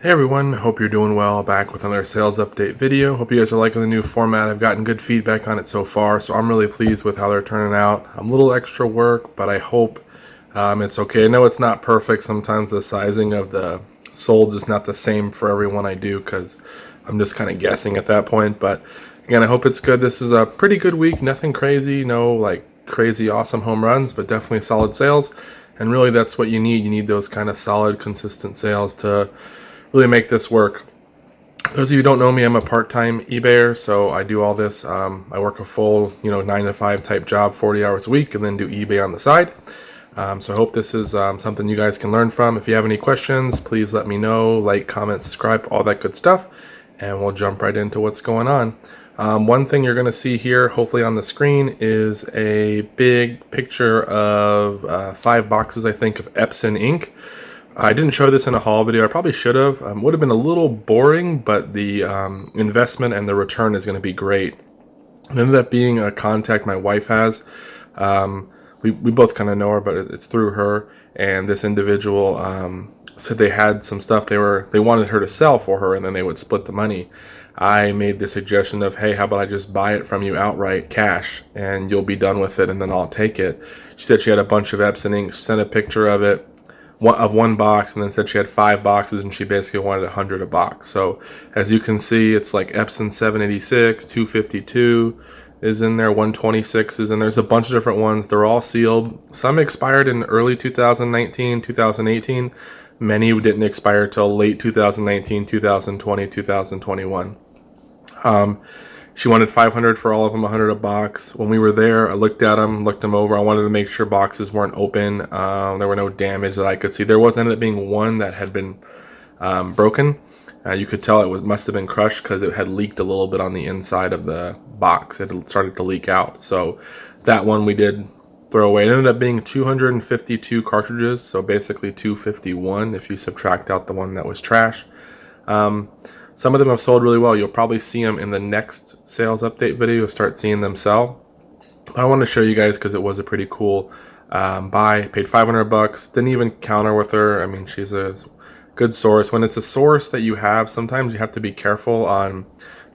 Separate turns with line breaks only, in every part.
Hey everyone, hope you're doing well. Back with another sales update video. Hope you guys are liking the new format. I've gotten good feedback on it so far, so I'm really pleased with how they're turning out. A little extra work, but I hope it's okay. I know it's not perfect. Sometimes the sizing of the solds is not the same for everyone I do because I'm just kind of guessing at that point. But again, I hope it's good. This is a pretty good week. Nothing crazy, no like crazy awesome home runs, but definitely solid sales. And really that's what you need. You need those kind of solid, consistent sales to really make this work. For those of you who don't know me, I'm a part-time eBayer, so I do all this. I work a full, 9 to 5 type job, 40 hours a week, and then do eBay on the side. So I hope this is something you guys can learn from. If you have any questions, please let me know. Like, comment, subscribe, all that good stuff, and we'll jump right into what's going on. One thing you're going to see here, hopefully on the screen, is a big picture of 5 boxes, I think, of Epson ink. I didn't show this in a haul video. I probably should have. Would have been a little boring, but the investment and the return is going to be great. It ended up being a contact my wife has. We both kind of know her, but it's through her. And this individual said they had some stuff they wanted her to sell for her, and then they would split the money. I made the suggestion of, hey, how about I just buy it from you outright, cash, and you'll be done with it, and then I'll take it. She said she had a bunch of Epson ink. She sent a picture of it. Of one box, and then said she had 5 boxes and she basically wanted 100 a box. So as you can see, it's like Epson 786, 252 is in there, 126 is in there. There's a bunch of different ones. They're all sealed. Some expired in early 2019, 2018. Many didn't expire till late 2019, 2020, 2021. She wanted 500 for all of them, 100 a box. When we were there, I looked at them, looked them over. I wanted to make sure boxes weren't open. There were no damage that I could see. There was ended up being one that had been broken. You could tell it must have been crushed because it had leaked a little bit on the inside of the box. It had started to leak out. So that one we did throw away. It ended up being 252 cartridges, so basically 251 if you subtract out the one that was trash. Some of them have sold really well. You'll probably see them in the next sales update video. You'll start seeing them sell. I want to show you guys because it was a pretty cool buy. Paid 500 bucks. Didn't even counter with her. I mean, she's a good source. When it's a source that you have, sometimes you have to be careful on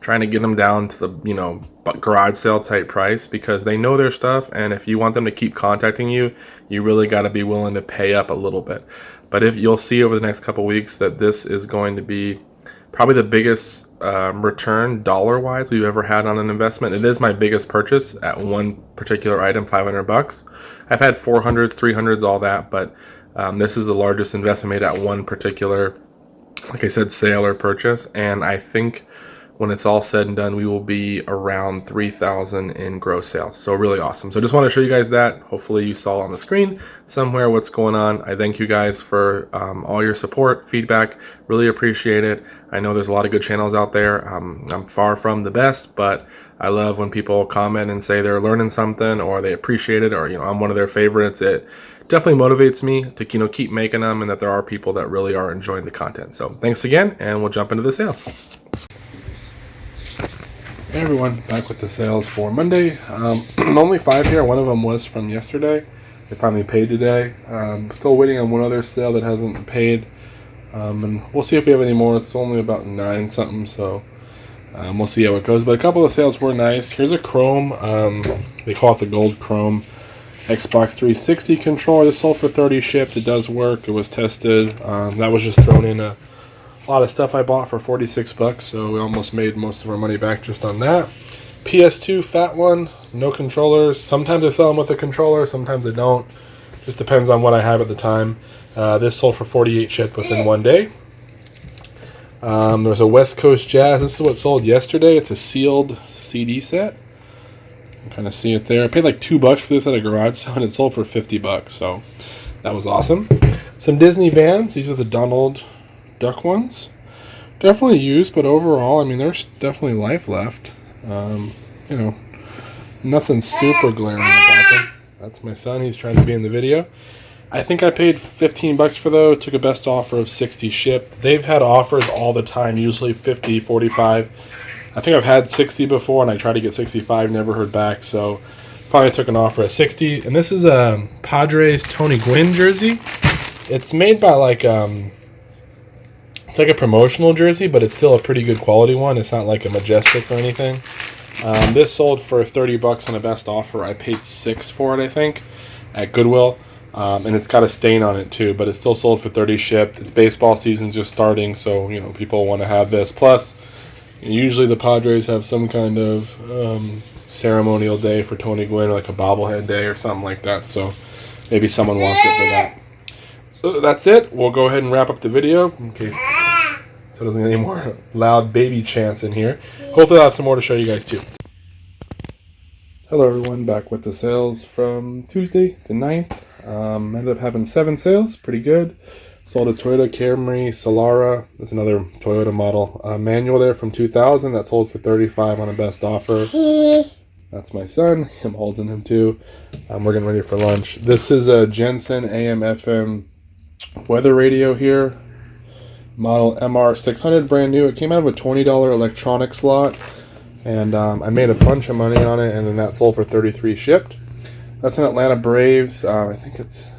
trying to get them down to the, garage sale type price because they know their stuff. And if you want them to keep contacting you, you really got to be willing to pay up a little bit. But if you'll see over the next couple weeks that this is going to be probably the biggest return dollar-wise we've ever had on an investment. It is my biggest purchase at one particular item, 500 bucks. I've had 400s, 300s, all that, but this is the largest investment made at one particular, like I said, sale or purchase. And I think when it's all said and done, we will be around 3,000 in gross sales. So really awesome. So just want to show you guys that. Hopefully you saw on the screen somewhere what's going on. I thank you guys for all your support, feedback. Really appreciate it. I know there's a lot of good channels out there. I'm far from the best, but I love when people comment and say they're learning something or they appreciate it or, I'm one of their favorites. It definitely motivates me to, keep making them and that there are people that really are enjoying the content. So thanks again, and we'll jump into the sales. Hey everyone, back with the sales for Monday. Only 5 here. One of them was from yesterday. They finally paid today. Still waiting on one other sale that hasn't paid. And we'll see if we have any more. It's only about 9 something, so we'll see how it goes. But a couple of sales were nice. Here's a Chrome. They call it the Gold Chrome Xbox 360 controller. This sold for 30 shipped. It does work. It was tested. That was just thrown in a lot of stuff I bought for 46 bucks, so we almost made most of our money back just on that. PS2 fat one, no controllers. Sometimes I sell them with a controller, sometimes I don't. Just depends on what I have at the time. This sold for 48 shipped within 1 day. There's a West Coast Jazz. This is what sold yesterday. It's a sealed CD set. You can kind of see it there. I paid like $2 for this at a garage sale, and it sold for 50 bucks, so that was awesome. Some Disney Vans. These are the Donald Duck ones. Definitely used, but overall, I mean, there's definitely life left. Nothing super glaring about them. That's my son. He's trying to be in the video. I think I paid 15 bucks for those. Took a best offer of 60 shipped. They've had offers all the time, usually 50, 45. I think I've had 60 before, and I tried to get 65, never heard back, so finally took an offer at 60. And this is a Padres Tony Gwynn jersey. It's made by like it's It's like a promotional jersey, but it's still a pretty good quality one. It's not like a Majestic or anything. This sold for $30 on a best offer. I paid $6 for it, I think, at Goodwill. And it's got a stain on it too, but it's still sold for $30 shipped. It's baseball season's just starting, so people want to have this. Plus, usually the Padres have some kind of ceremonial day for Tony Gwynn, like a bobblehead day or something like that. So maybe someone wants it for that. So that's it. We'll go ahead and wrap up the video in case so it doesn't get any more loud baby chants in here. Hopefully I'll have some more to show you guys too. Hello everyone, back with the sales from Tuesday the 9th. Ended up having 7 sales, pretty good. Sold a Toyota Camry Solara. There's another Toyota model. Manual there from 2000 that sold for $35 on a best offer. That's my son. I'm holding him too. We're getting ready for lunch. This is a Jensen AM FM weather radio here. Model MR600, brand new. It came out of a $20 electronic slot. And I made a bunch of money on it, and then that sold for $33 shipped. That's an Atlanta Braves. I think it's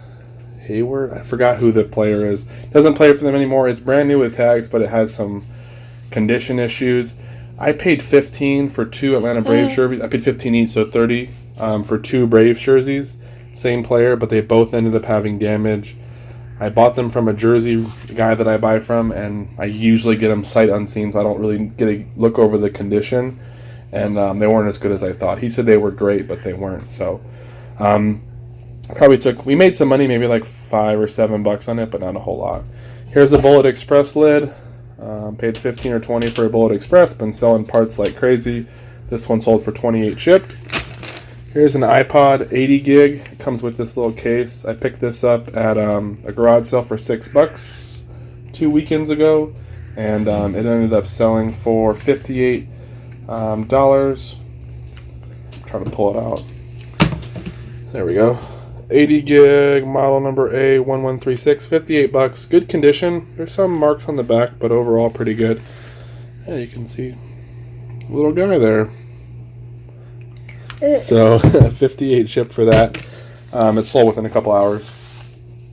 Hayward. I forgot who the player is. Doesn't play for them anymore. It's brand new with tags, but it has some condition issues. I paid $15 for 2 Atlanta Braves jerseys. I paid $15 each, so $30 for 2 Braves jerseys. Same player, but they both ended up having damage. I bought them from a jersey guy that I buy from, and I usually get them sight unseen, so I don't really get a look over the condition. And they weren't as good as I thought. He said they were great, but they weren't. So we made some money, maybe like $5 or $7 on it, but not a whole lot. Here's a Bullet Express lid. Paid $15 or $20 for a Bullet Express. Been selling parts like crazy. This one sold for $28 shipped. Here's an iPod 80 gig. It comes with this little case. I picked this up at a garage sale for $6 2 weekends ago, and it ended up selling for $58. I'm trying to pull it out. There we go. 80 gig, model number A1136, $58. Good condition. There's some marks on the back, but overall pretty good. Yeah, you can see a little guy there. So 58 shipped for that. It sold within a couple hours.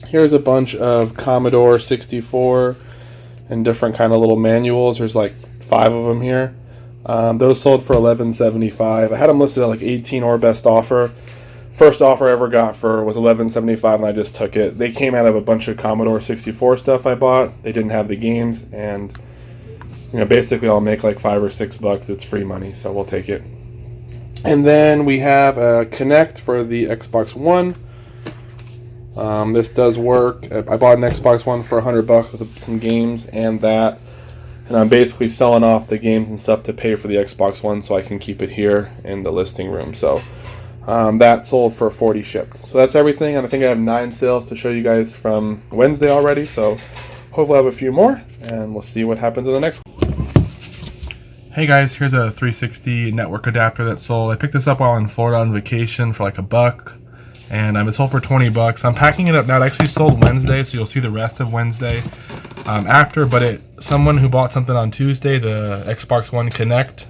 Here's a bunch of Commodore 64 and different kind of little manuals. There's like 5 of them here. Those sold for $11.75. I had them listed at like 18 or best offer. First offer I ever got for was $11.75, and I just took it. They came out of a bunch of Commodore 64 stuff I bought. They didn't have the games, and basically I'll make like $5 or $6. It's free money, so we'll take it. And then we have a Kinect for the Xbox One. This does work. I bought an Xbox One for $100 with some games and that. And I'm basically selling off the games and stuff to pay for the Xbox One so I can keep it here in the listing room. So that sold for $40 shipped. So that's everything. And I think I have 9 sales to show you guys from Wednesday already. So hopefully I'll have a few more, and we'll see what happens in the next one. Hey guys, here's a 360 network adapter that sold. I picked this up while in Florida on vacation for like $1, and it sold for $20. I'm packing it up now. It actually sold Wednesday, so you'll see the rest of Wednesday after. But someone who bought something on Tuesday, the Xbox One Kinect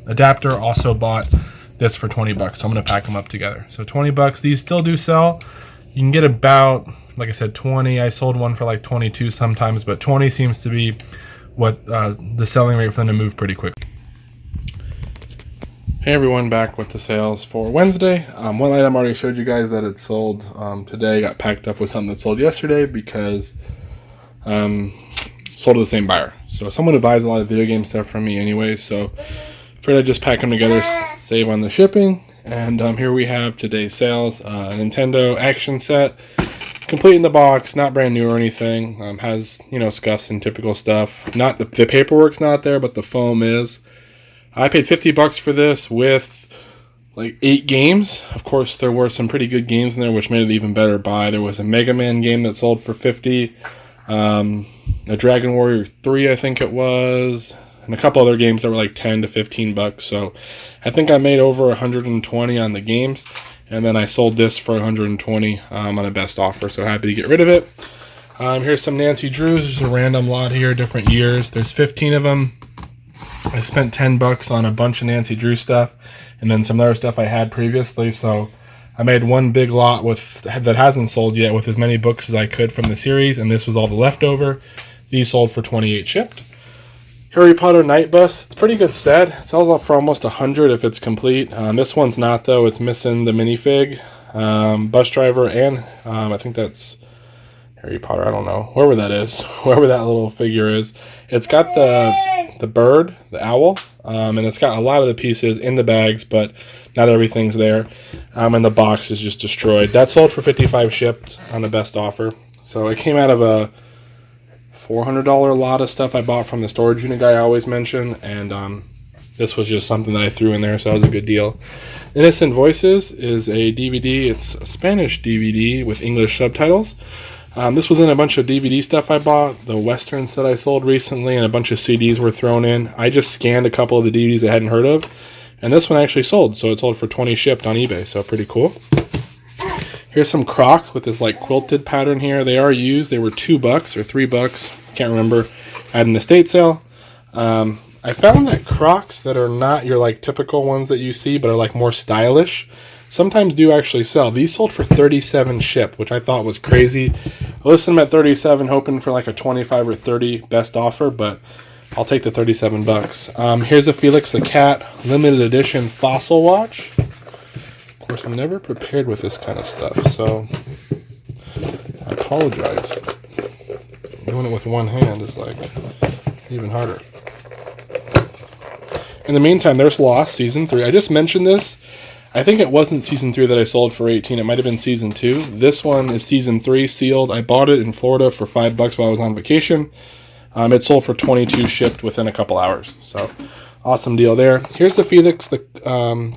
adapter, also bought this for $20. So I'm gonna pack them up together. So $20. These still do sell. You can get about, like I said, 20. I sold one for like 22 sometimes, but 20 seems to be what the selling rate for them to move pretty quick. Hey everyone, back with the sales for Wednesday. One item I already showed you guys that it sold today. Got packed up with something that sold yesterday because sold to the same buyer. So someone who buys a lot of video game stuff from me anyway, so figured I'd just pack them together, save on the shipping. And here we have today's sales. Nintendo action set. Complete in the box, not brand new or anything. Has, scuffs and typical stuff. Not the paperwork's not there, but the foam is. I paid $50 for this with like 8 games. Of course, there were some pretty good games in there, which made it even better buy. There was a Mega Man game that sold for $50. A Dragon Warrior 3, I think it was. And a couple other games that were like $10 to $15. So I think I made over $120 on the games. And then I sold this for $120 on a best offer, so happy to get rid of it. Here's some Nancy Drews. There's a random lot here, different years. There's 15 of them. I spent $10 on a bunch of Nancy Drew stuff, and then some other stuff I had previously. So I made one big lot that hasn't sold yet with as many books as I could from the series, and this was all the leftover. These sold for 28 shipped. Harry Potter Night Bus. It's a pretty good set. It sells out for almost 100 if it's complete. This one's not, though. It's missing the minifig, bus driver, and I think that's Harry Potter. I don't know. Wherever that is. Wherever that little figure is. It's got the bird, the owl, and it's got a lot of the pieces in the bags, but not everything's there. And the box is just destroyed. That sold for 55 shipped on the best offer. So it came out of a $400 lot of stuff I bought from the storage unit guy I always mention, and this was just something that I threw in there, so that was a good deal. Innocent Voices is a DVD. It's a Spanish DVD with English subtitles. This was in a bunch of DVD stuff I bought, the westerns that I sold recently, and a bunch of CDs were thrown in. I just scanned a couple of the DVDs I hadn't heard of, and this one actually sold, so it sold for 20 shipped on eBay, so pretty cool. Here's some Crocs with this like quilted pattern here. They are used. They were $2 or $3. Can't remember. I had an estate sale. I found that Crocs that are not your like typical ones that you see, but are like more stylish, sometimes do actually sell. These sold for 37 shipped, which I thought was crazy. I listed them at 37, hoping for like a 25 or 30 best offer, but I'll take the 37 bucks. Here's a Felix the Cat limited edition fossil watch. Of course, I'm never prepared with this kind of stuff, so I apologize. Doing it with one hand is like even harder. In the meantime, there's Lost Season 3. I just mentioned this. I think it wasn't Season 3 that I sold for 18. It might have been Season 2. This one is Season 3 sealed. I bought it in Florida for $5 while I was on vacation. It sold for 22 shipped within a couple hours. So awesome deal there. Here's the Felix the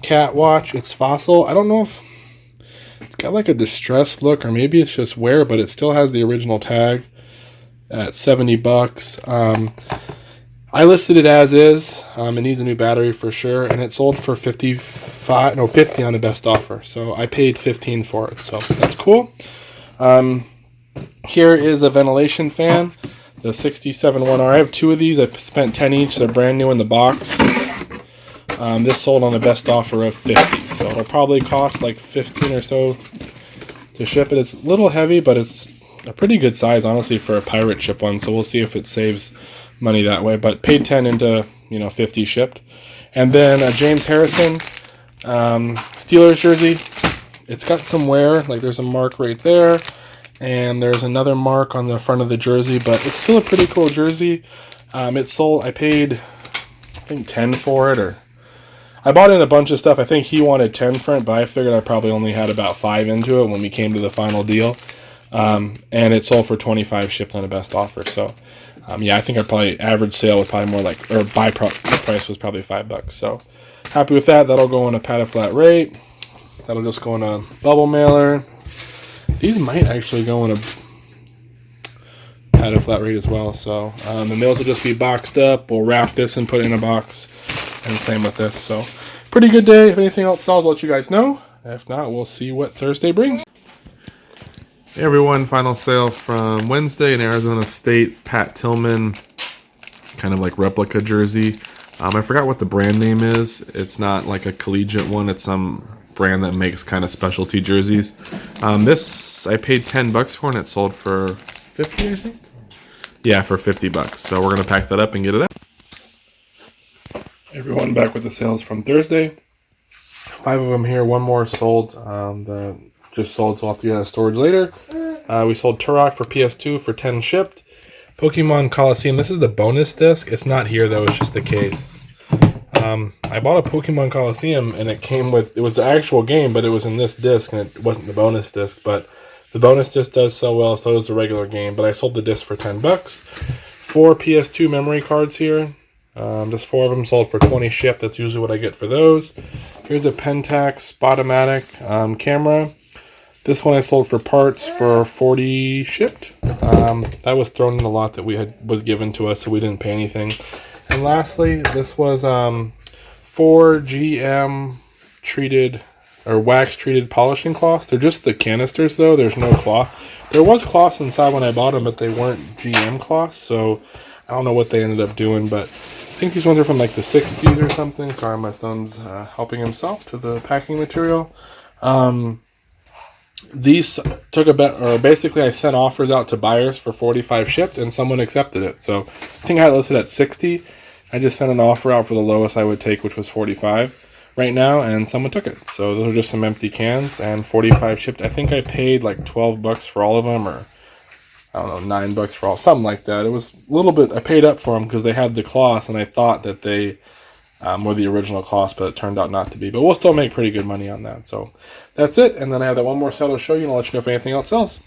Cat watch. It's fossil. I don't know if it's got like a distressed look, or maybe it's just Ware, but it still has the original tag at $70. I listed it as is. It needs a new battery for sure, and it sold for 50 on the best offer. So I paid 15 for it. So that's cool. Here is a ventilation fan. The 67-1R. I have two of these. I spent 10 each. They're brand new in the box. This sold on the best offer of 50. So it'll probably cost like 15 or so to ship it. It's a little heavy, but it's a pretty good size, honestly, for a pirate ship one. So we'll see if it saves money that way. But paid 10 into 50 shipped. And then a James Harrison Steelers jersey. It's got some wear. Like there's a mark right there. And there's another mark on the front of the jersey, but it's still a pretty cool jersey. It sold, I paid, I think 10 for it, or I bought in a bunch of stuff. I think he wanted 10 for it, but I figured I probably only had about 5 into it when we came to the final deal. And it sold for 25 shipped on the best offer. So, yeah, I think our probably average sale was probably more like, or buy price was probably $5. So, happy with that. That'll go in a padded flat rate. That'll just go in a bubble mailer. These might actually go in a padded flat rate as well. So the mails will just be boxed up. We'll wrap this and put it in a box. And same with this. So pretty good day. If anything else sells, I'll let you guys know. If not, we'll see what Thursday brings. Hey everyone, final sale from Wednesday in Arizona State. Pat Tillman, kind of like replica jersey. I forgot what the brand name is. It's not like a collegiate one. It's some brand that makes kind of specialty jerseys. This I paid $10 for, and it sold for 50, I think. Yeah, for $50. So we're gonna pack that up and get it out. Everyone, back with the sales from Thursday. 5 of them here. One more sold. That just sold, so I'll have to get out of storage later. We sold Turok for PS2 for 10 shipped. Pokemon Coliseum. This is the bonus disc. It's not here though. It's just the case. I bought a Pokemon Coliseum, and it came with, it was the actual game, but it was in this disc, and it wasn't the bonus disc. But the bonus disc does so well, so does the regular game. But I sold the disc for $10. 4 PS2 memory cards here. Just 4 of them sold for 20 shipped. That's usually what I get for those. Here's a Pentax Spotomatic camera. This one I sold for parts for 40 shipped. That was thrown in a lot that was given to us, so we didn't pay anything. And lastly, this was 4 GM treated or wax treated polishing cloths. They're just the canisters though. There's no cloth. There was cloths inside when I bought them, but they weren't GM cloths. So I don't know what they ended up doing, but I think these ones are from like the 60s or something. Sorry, my son's helping himself to the packing material. These took a bet, or basically I sent offers out to buyers for 45 shipped, and someone accepted it. So I think I had it listed at 60. I just sent an offer out for the lowest I would take, which was 45 right now, and someone took it. So those are just some empty cans, and 45 shipped. I think I paid like $12 for all of them, or I don't know, $9 for all, something like that. It was a little bit, I paid up for them because they had the cloths, and I thought that they were the original cost, but it turned out not to be. But we'll still make pretty good money on that. So that's it. And then I have that one more sale to show you, and I'll let you know if anything else sells.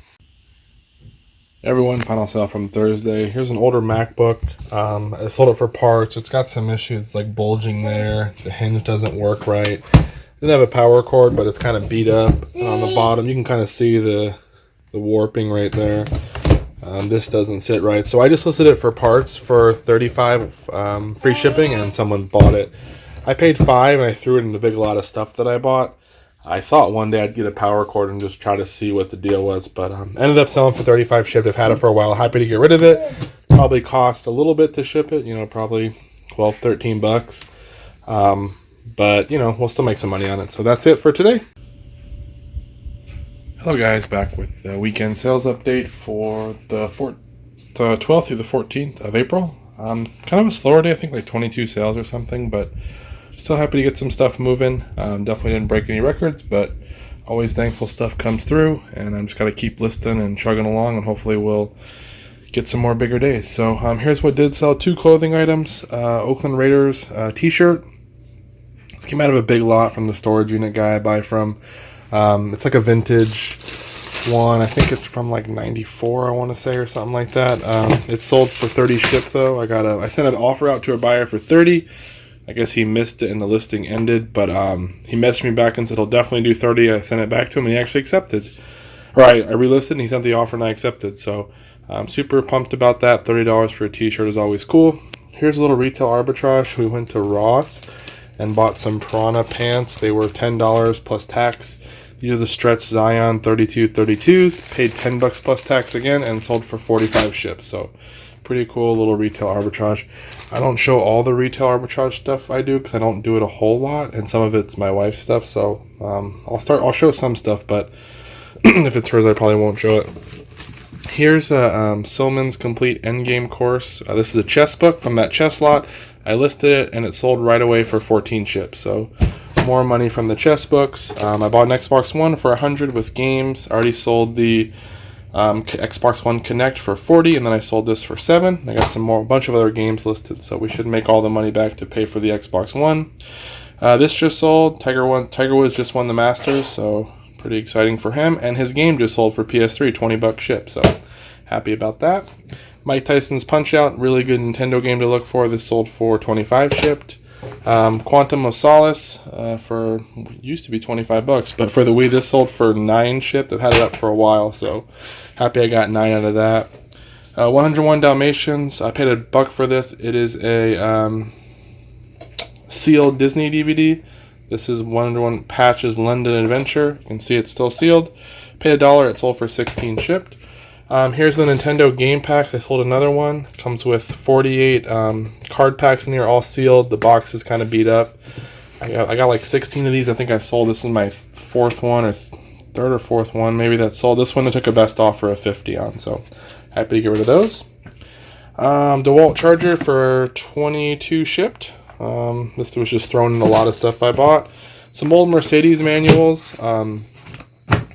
Everyone, final sale from Thursday. Here's an older MacBook. I sold it for parts. It's got some issues, it's like bulging there. The hinge doesn't work right. Didn't have a power cord, but it's kind of beat up. And on the bottom, you can kind of see the warping right there. This doesn't sit right. So I just listed it for parts for $35 free shipping, and someone bought it. I paid $5 and I threw it in the big lot of stuff that I bought. I thought one day I'd get a power cord and just try to see what the deal was, but ended up selling for $35 shipped. I've had it for a while. Happy to get rid of it. Probably cost a little bit to ship it, probably $12-13. But we'll still make some money on it. So that's it for today. Hello guys, back with the weekend sales update for the 12th through the 14th of April. Kind of a slower day, I think like 22 sales or something, but still happy to get some stuff moving. Definitely didn't break any records, but always thankful stuff comes through, and I'm just got to keep listing and chugging along, and hopefully we'll get some more bigger days. So here's what did sell: 2 clothing items, Oakland Raiders t-shirt. This came out of a big lot from the storage unit guy I buy from. It's like a vintage one. I think it's from like 94, I want to say, or something like that. It's sold for 30 shipped though. I sent an offer out to a buyer for 30. I guess he missed it and the listing ended, but he messaged me back and said he'll definitely do 30. I sent it back to him and he actually accepted. Or I relisted and he sent the offer and I accepted. So I'm super pumped about that. $30 for a t-shirt is always cool. Here's a little retail arbitrage. We went to Ross and bought some Piranha pants. They were $10 plus tax. These are the Stretch Zion 32s. Paid $10 plus tax again and sold for 45 shipped. So pretty cool little retail arbitrage. I don't show all the retail arbitrage stuff I do because I don't do it a whole lot, and some of it's my wife's stuff. So I'll show some stuff, but if it's hers, I probably won't show it. Here's a Silman's Complete Endgame course. This is a chess book from that chess lot. I listed it and it sold right away for 14 ships. So more money from the chess books. I bought an Xbox One for 100 with games. I already sold the Xbox One Connect for 40, and then I sold this for 7. I got a bunch of other games listed, so we should make all the money back to pay for the Xbox One. This just sold. Tiger Woods just won the Masters, so pretty exciting for him. And his game just sold for PS3, $20 ship, so happy about that. Mike Tyson's Punch-Out, really good Nintendo game to look for. This sold for 25 shipped. Quantum of Solace used to be $25, but for the Wii this sold for 9 shipped. I've had it up for a while, so happy I got 9 out of that. 101 Dalmatians, I paid $1 for this. It is a sealed Disney DVD. This is 101 Patches London Adventure. You can see it's still sealed. Paid $1. It sold for 16 shipped. Here's the Nintendo game packs. I sold another one. Comes with 48 card packs in here, all sealed. The box is kind of beat up. I got like 16 of these. I think I sold. This is my 4th one, or 3rd or 4th one. Maybe that's sold. This one I took a best offer of 50 on, so happy to get rid of those. DeWalt charger for 22 shipped. This was just thrown in a lot of stuff I bought. Some old Mercedes manuals.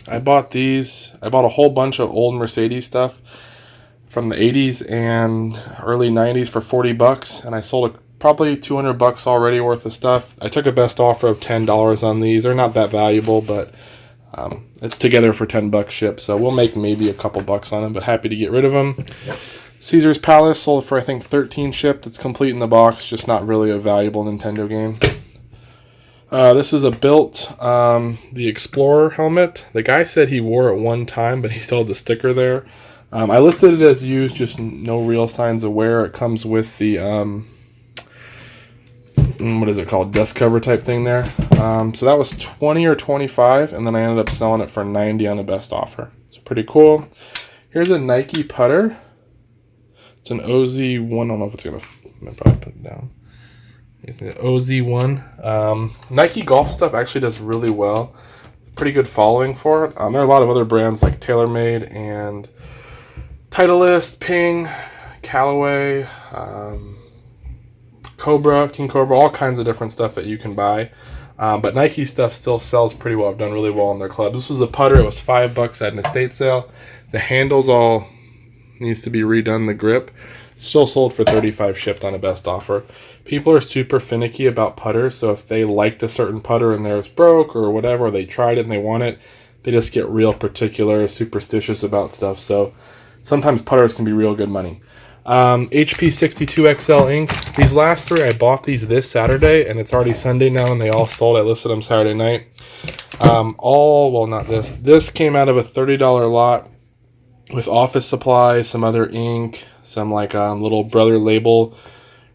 I bought these. I bought a whole bunch of old Mercedes stuff from the 80s and early 90s for $40, and I sold probably $200 already worth of stuff. I took a best offer of $10 on these. They're not that valuable, but it's together for $10 shipped, so we'll make maybe a couple bucks on them, but happy to get rid of them. Caesar's Palace sold for I think 13 shipped. It's complete in the box, just not really a valuable Nintendo game. This is a built the Explorer helmet. The guy said he wore it one time, but he still had the sticker there. I listed it as used, just no real signs of wear. It comes with the what is it called, dust cover type thing there. So that was 20 or 25, and then I ended up selling it for 90 on a best offer. It's pretty cool. Here's a Nike putter. It's an OZ1. I don't know if it's gonna. I'm probably put it down. It's an OZ1. Nike golf stuff actually does really well. pretty good following for it. There are a lot of other brands like TaylorMade and Titleist, Ping, Callaway, Cobra, King Cobra, all kinds of different stuff that you can buy. But Nike stuff still sells pretty well. I've done really well in their club. This was a putter. It was $5 at an estate sale. The handles all needs to be redone. The grip still sold for $35 shipped on a best offer. People are super finicky about putters, so if they liked a certain putter and theirs broke or whatever, or they tried it and they want it, they just get real particular, superstitious about stuff. So sometimes putters can be real good money. HP 62XL ink. These last three, I bought these this Saturday, and it's already Sunday now, and they all sold. I listed them Saturday night. Not this. This came out of a $30 lot with office supplies, some other ink, some like little brother label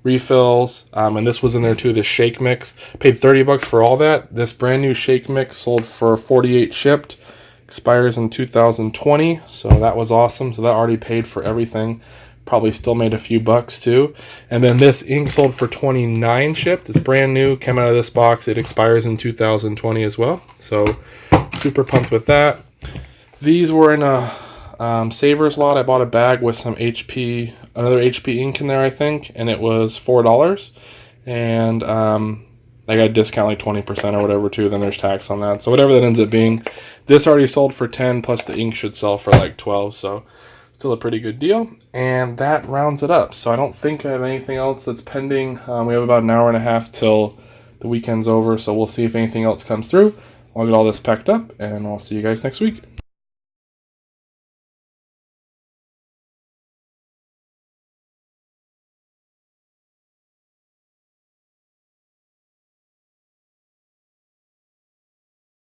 refills, and this was in there too. The shake mix, paid $30 for all that. This brand new shake mix sold for $48 shipped, expires in 2020, so that was awesome. So that already paid for everything. Probably still made a few bucks too. And then this ink sold for $29 shipped. It's brand new, came out of this box. It expires in 2020 as well, so super pumped with that. These were in a Savers lot. I bought a bag with some another HP ink in there, I think, and it was $4. And I got a discount like 20% or whatever too. Then there's tax on that. So whatever that ends up being, this already sold for 10, plus the ink should sell for like 12. So still a pretty good deal. And that rounds it up. So I don't think I have anything else that's pending. We have about an hour and a half till the weekend's over. So we'll see if anything else comes through. I'll get all this packed up, and I'll see you guys next week.